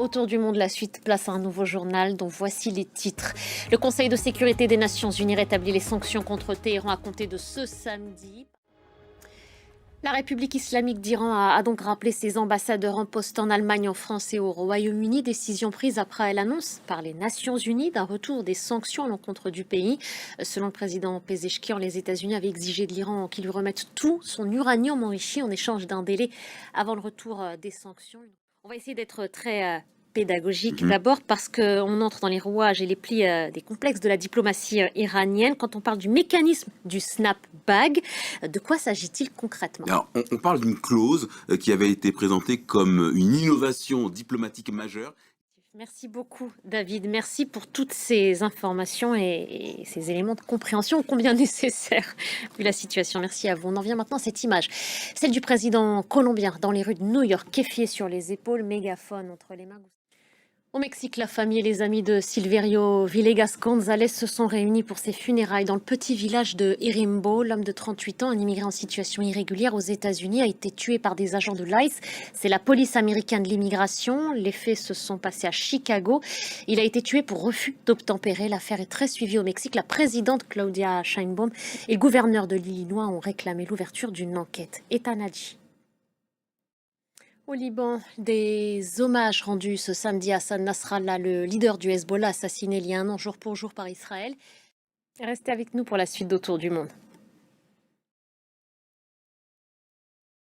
Autour du monde, la suite place à un nouveau journal dont voici les titres. Le Conseil de sécurité des Nations Unies rétablit les sanctions contre Téhéran à compter de ce samedi. La République islamique d'Iran a donc rappelé ses ambassadeurs en poste en Allemagne, en France et au Royaume-Uni, décision prise après l'annonce par les Nations Unies d'un retour des sanctions à l'encontre du pays. Selon le président Pezeshkian, les États-Unis avaient exigé de l'Iran qu'il lui remette tout son uranium enrichi en échange d'un délai avant le retour des sanctions. On va essayer d'être très pédagogique Mhm. d'abord parce qu'on entre dans les rouages et les plis des complexes de la diplomatie iranienne. Quand on parle du mécanisme du snapback, de quoi s'agit-il concrètement? Alors, on parle d'une clause qui avait été présentée comme une innovation diplomatique majeure. Merci beaucoup, David. Merci pour toutes ces informations et ces éléments de compréhension combien nécessaires vu la situation. Merci à vous. On en vient maintenant à cette image, celle du président colombien dans les rues de New York, kéfié sur les épaules, mégaphone entre les mains. Au Mexique, la famille et les amis de Silverio Villegas González se sont réunis pour ses funérailles dans le petit village de Irimbo. L'homme de 38 ans, un immigré en situation irrégulière aux États-Unis, a été tué par des agents de l'ICE. C'est la police américaine de l'immigration. Les faits se sont passés à Chicago. Il a été tué pour refus d'obtempérer. L'affaire est très suivie au Mexique. La présidente Claudia Sheinbaum et le gouverneur de l'Illinois ont réclamé l'ouverture d'une enquête. Etanadji. Au Liban, des hommages rendus ce samedi à Hassan Nasrallah, le leader du Hezbollah assassiné il y a un an jour pour jour par Israël. Restez avec nous pour la suite d'Autour du monde.